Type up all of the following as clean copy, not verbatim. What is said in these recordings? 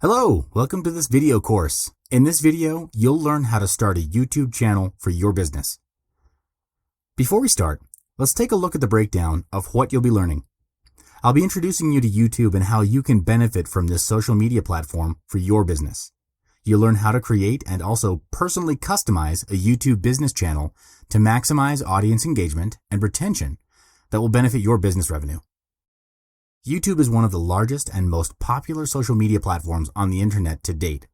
Hello, welcome to this video course. In this video, you'll learn how to start a YouTube channel for your business. Before we start, let's take a look at the breakdown of what you'll be learning. I'll be introducing you to YouTube and how you can benefit from this social media platform for your business. You'll learn how to create and also personally customize a YouTube business channel to maximize audience engagement and retention that will benefit your business revenue. YouTube is one of the largest and most popular social media platforms on the internet to date.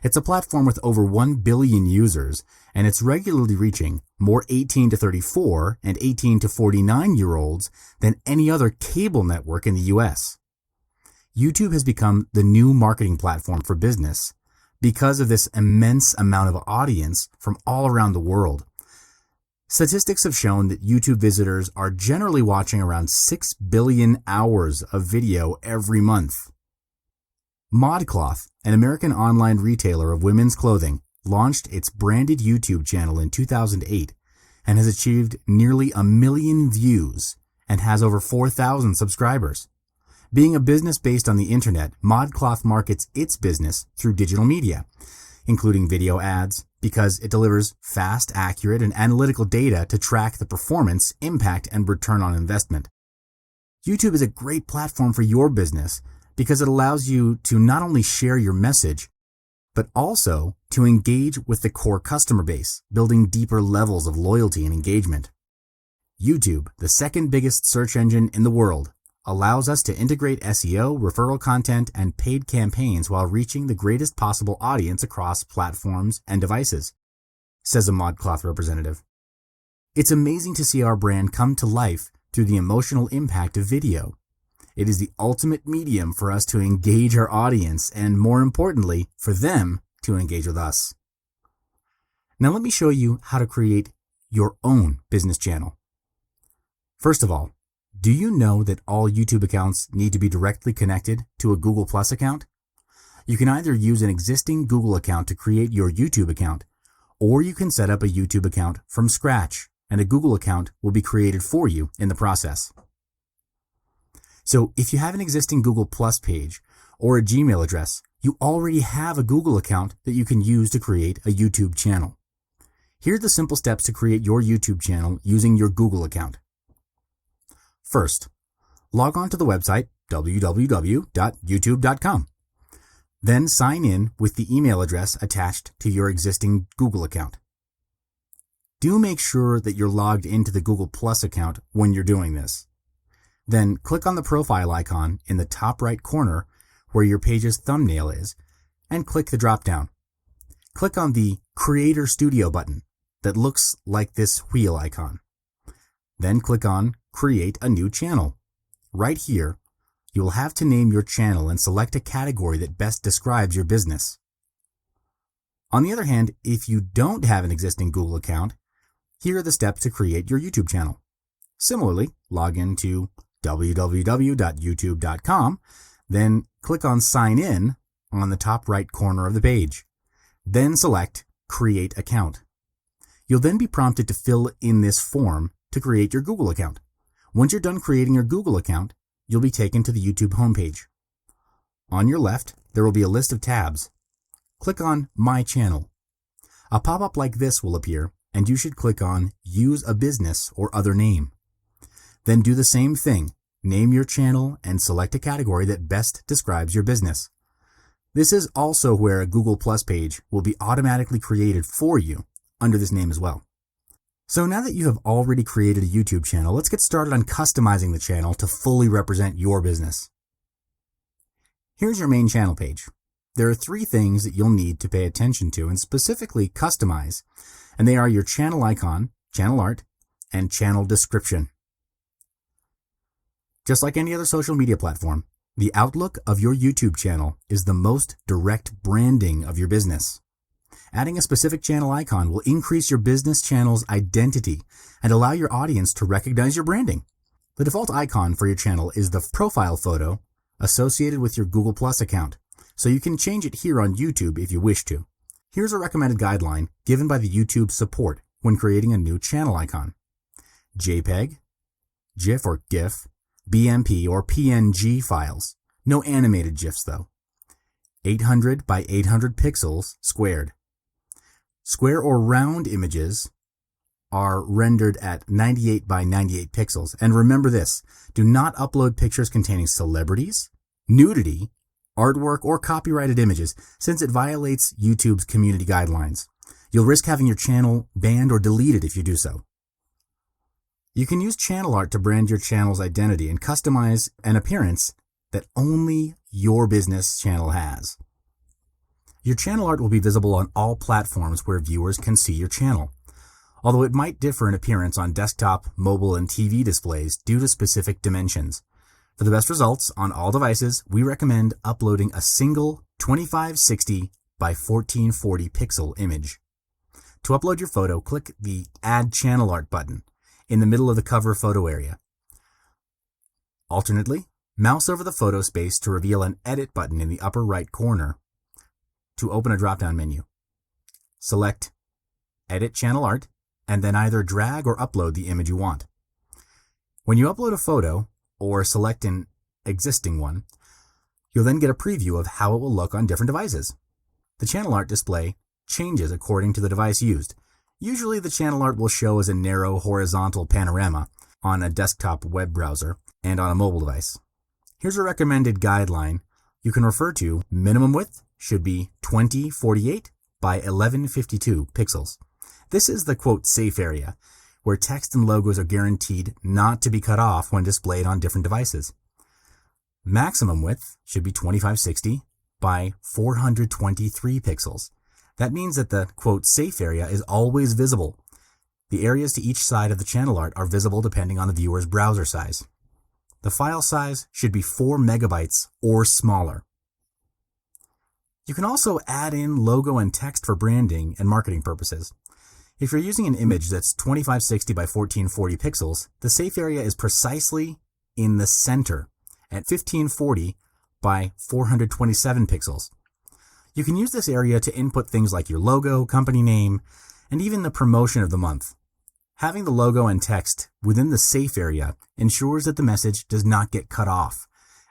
It's a platform with over 1 billion users, and it's regularly reaching more 18 to 34 and 18 to 49-year-olds than any other cable network in the US. YouTube has become the new marketing platform for business because of this immense amount of audience from all around the world. Statistics have shown that YouTube visitors are generally watching around 6 billion hours of video every month. ModCloth, an American online retailer of women's clothing, launched its branded YouTube channel in 2008 and has achieved nearly 1 million views and has over 4,000 subscribers. Being a business based on the internet, ModCloth markets its business through digital media, including video ads, because it delivers fast, accurate, and analytical data to track the performance, impact, and return on investment. YouTube is a great platform for your business because it allows you to not only share your message, but also to engage with the core customer base, building deeper levels of loyalty and engagement. YouTube, the second biggest search engine in the world, allows us to integrate SEO, referral content, and paid campaigns while reaching the greatest possible audience across platforms and devices, says a ModCloth representative. It's amazing to see our brand come to life through the emotional impact of video. It is the ultimate medium for us to engage our audience and, more importantly, for them to engage with us. Now let me show you how to create your own business channel. First of all, do you know that all YouTube accounts need to be directly connected to a Google Plus account? You can either use an existing Google account to create your YouTube account, or you can set up a YouTube account from scratch, and a Google account will be created for you in the process. So if you have an existing Google Plus page or a Gmail address, you already have a Google account that you can use to create a YouTube channel. Here are the simple steps to create your YouTube channel using your Google account. First, log on to the website www.youtube.com. Then sign in with the email address attached to your existing Google account. Do make sure that you're logged into the Google Plus account when you're doing this. Then click on the profile icon in the top right corner where your page's thumbnail is and click the drop-down. Click on the Creator Studio button that looks like this wheel icon. Then click on Create a New Channel. Right here, you will have to name your channel and select a category that best describes your business. On the other hand, if you don't have an existing Google account, here are the steps to create your YouTube channel. Similarly, log into www.youtube.com, then click on Sign In on the top right corner of the page. Then select Create Account. You'll then be prompted to fill in this form to create your Google account. Once you're done creating your Google account, you'll be taken to the YouTube homepage. On your left, there will be a list of tabs. Click on My Channel. A pop-up like this will appear, and you should click on Use a Business or Other Name. Then do the same thing. Name your channel and select a category that best describes your business. This is also where a Google Plus page will be automatically created for you under this name as well. So now that you have already created a YouTube channel, let's get started on customizing the channel to fully represent your business. Here's your main channel page. There are 3 things that you'll need to pay attention to and specifically customize, and they are your channel icon, channel art, and channel description. Just like any other social media platform, the outlook of your YouTube channel is the most direct branding of your business. Adding a specific channel icon will increase your business channel's identity and allow your audience to recognize your branding. The default icon for your channel is the profile photo associated with your Google Plus account, so you can change it here on YouTube if you wish to. Here's a recommended guideline given by the YouTube support when creating a new channel icon. JPEG, GIF or GIF, BMP or PNG files. No animated GIFs though. 800 by 800 pixels squared. Square or round images are rendered at 98 by 98 pixels. And remember this, do not upload pictures containing celebrities, nudity, artwork, or copyrighted images, since it violates YouTube's community guidelines. You'll risk having your channel banned or deleted if you do so. You can use channel art to brand your channel's identity and customize an appearance that only your business channel has. Your channel art will be visible on all platforms where viewers can see your channel, although it might differ in appearance on desktop, mobile, and TV displays due to specific dimensions. For the best results on all devices, we recommend uploading a single 2560 by 1440 pixel image. To upload your photo, click the Add Channel Art button in the middle of the cover photo area. Alternately, mouse over the photo space to reveal an Edit button in the upper right corner to open a drop-down menu. Select Edit Channel Art and then either drag or upload the image you want. When you upload a photo or select an existing one, you'll then get a preview of how it will look on different devices. The channel art display changes according to the device used. Usually the channel art will show as a narrow horizontal panorama on a desktop web browser and on a mobile device. Here's a recommended guideline you can refer to. Minimum width should be 2048 by 1152 pixels. This is the quote safe area, where text and logos are guaranteed not to be cut off when displayed on different devices. Maximum width should be 2560 by 423 pixels. That means that the quote safe area is always visible. The areas to each side of the channel art are visible depending on the viewer's browser size. The file size should be 4 megabytes or smaller. You can also add in logo and text for branding and marketing purposes. If you're using an image that's 2560 by 1440 pixels, the safe area is precisely in the center at 1540 by 427 pixels. You can use this area to input things like your logo, company name, and even the promotion of the month. Having the logo and text within the safe area ensures that the message does not get cut off,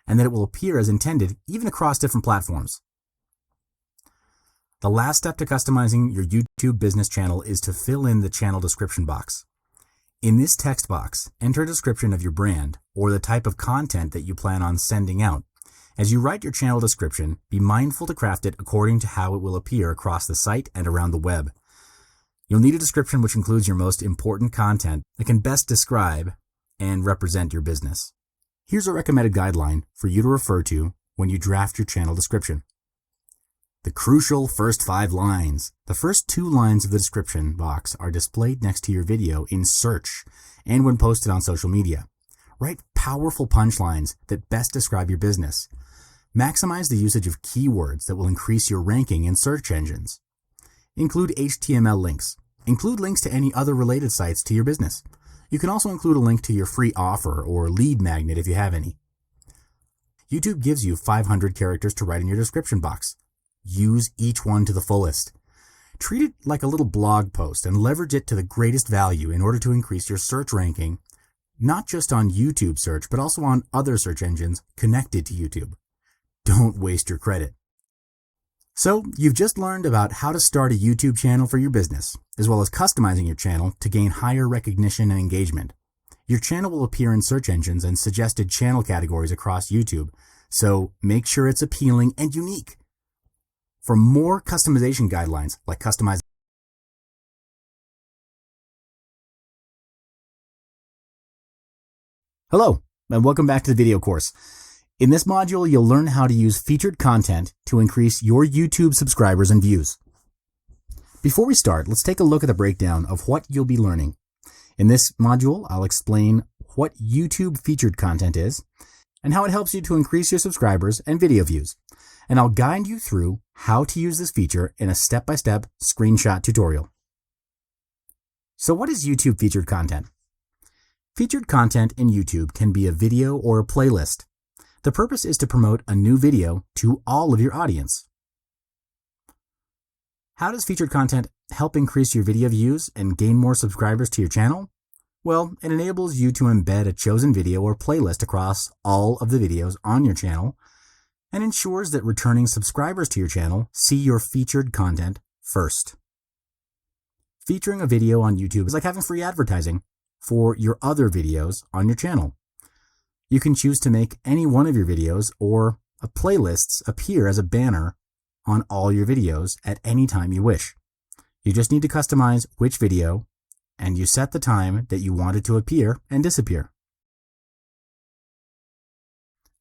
and that it will appear as intended even across different platforms. The last step to customizing your YouTube business channel is to fill in the channel description box. In this text box, enter a description of your brand or the type of content that you plan on sending out. As you write your channel description, be mindful to craft it according to how it will appear across the site and around the web. You'll need a description which includes your most important content that can best describe and represent your business. Here's a recommended guideline for you to refer to when you draft your channel description. The crucial first 5 lines. The first 2 lines of the description box are displayed next to your video in search and when posted on social media. Write powerful punchlines that best describe your business. Maximize the usage of keywords that will increase your ranking in search engines. Include HTML links. Include links to any other related sites to your business. You can also include a link to your free offer or lead magnet if you have any. YouTube gives you 500 characters to write in your description box. Use each one to the fullest. Treat it like a little blog post and leverage it to the greatest value in order to increase your search ranking, not just on YouTube search, but also on other search engines connected to YouTube. Don't waste your credit. So, you've just learned about how to start a YouTube channel for your business, as well as customizing your channel to gain higher recognition and engagement. Your channel will appear in search engines and suggested channel categories across YouTube, so make sure it's appealing and unique. For more customization guidelines, like customizing. Hello, and welcome back to the video course. In this module, you'll learn how to use featured content to increase your YouTube subscribers and views. Before we start, let's take a look at the breakdown of what you'll be learning. In this module, I'll explain what YouTube featured content is and how it helps you to increase your subscribers and video views. And I'll guide you through how to use this feature in a step-by-step screenshot tutorial. So what is YouTube featured content? Featured content in YouTube can be a video or a playlist. The purpose is to promote a new video to all of your audience. How does featured content help increase your video views and gain more subscribers to your channel? Well, it enables you to embed a chosen video or playlist across all of the videos on your channel, and ensures that returning subscribers to your channel see your featured content first. Featuring a video on YouTube is like having free advertising for your other videos on your channel. You can choose to make any one of your videos or playlists appear as a banner on all your videos at any time you wish. You just need to customize which video, and you set the time that you want it to appear and disappear.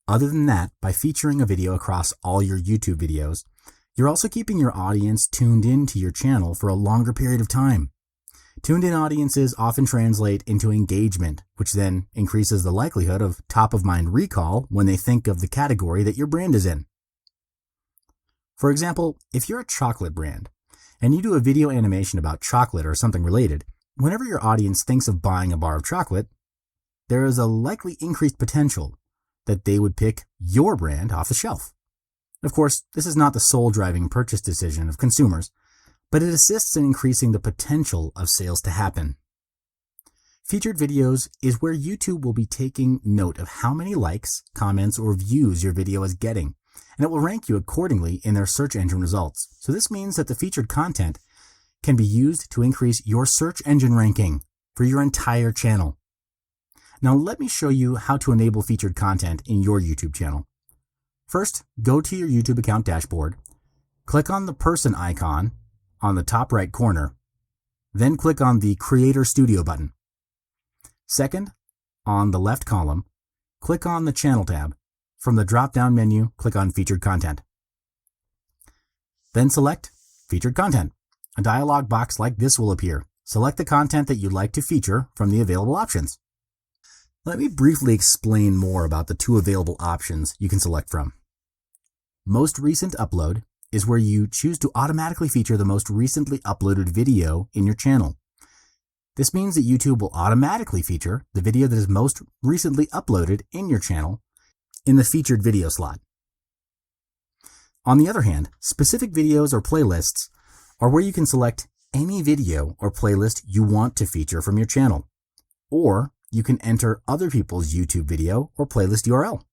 Other than that, by featuring a video across all your YouTube videos, you're also keeping your audience tuned in to your channel for a longer period of time. Tuned-in audiences often translate into engagement, which then increases the likelihood of top-of-mind recall when they think of the category that your brand is in. For example, if you're a chocolate brand, and you do a video animation about chocolate or something related, whenever your audience thinks of buying a bar of chocolate, there is a likely increased potential that they would pick your brand off the shelf. Of course, this is not the sole driving purchase decision of consumers, but it assists in increasing the potential of sales to happen. Featured videos is where YouTube will be taking note of how many likes, comments, or views your video is getting, and it will rank you accordingly in their search engine results. So this means that the featured content can be used to increase your search engine ranking for your entire channel. Now let me show you how to enable featured content in your YouTube channel. First, go to your YouTube account dashboard, click on the person icon on the top right corner, then click on the Creator Studio button. Second, on the left column, click on the Channel tab. From the drop-down menu, click on Featured Content. Then select Featured Content. A dialog box like this will appear. Select the content that you'd like to feature from the available options. Let me briefly explain more about the two available options you can select from. Most Recent Upload is where you choose to automatically feature the most recently uploaded video in your channel. This means that YouTube will automatically feature the video that is most recently uploaded in your channel in the featured video slot. On the other hand, specific videos or playlists are where you can select any video or playlist you want to feature from your channel, or you can enter other people's YouTube video or playlist URL.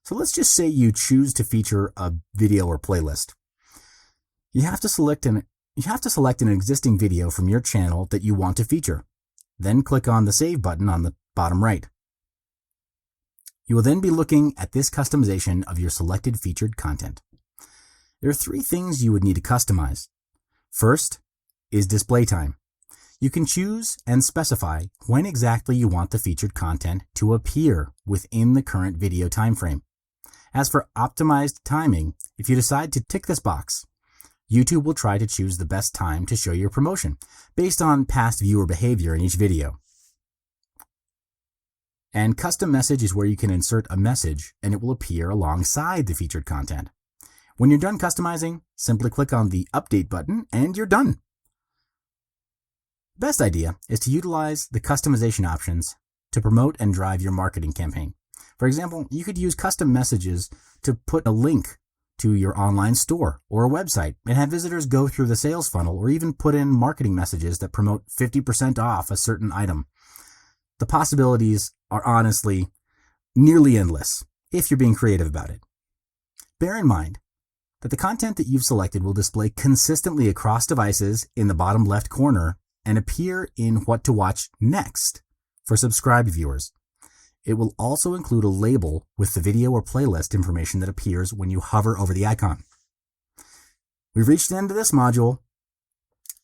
So let's just say you choose to feature a video or playlist. You have to select an existing video from your channel that you want to feature. Then click on the Save button on the bottom right. You will then be looking at this customization of your selected featured content. There are three things you would need to customize. First is display time. You can choose and specify when exactly you want the featured content to appear within the current video time frame. As for optimized timing, if you decide to tick this box, YouTube will try to choose the best time to show your promotion based on past viewer behavior in each video. And custom message is where you can insert a message and it will appear alongside the featured content. When you're done customizing, simply click on the Update button and you're done. The best idea is to utilize the customization options to promote and drive your marketing campaign. For example, you could use custom messages to put a link to your online store or a website and have visitors go through the sales funnel, or even put in marketing messages that promote 50% off a certain item. The possibilities are honestly nearly endless if you're being creative about it. Bear in mind that the content that you've selected will display consistently across devices in the bottom left corner and appear in What to Watch Next for subscribed viewers. It will also include a label with the video or playlist information that appears when you hover over the icon. We've reached the end of this module.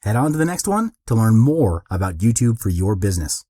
Head on to the next one to learn more about YouTube for your business.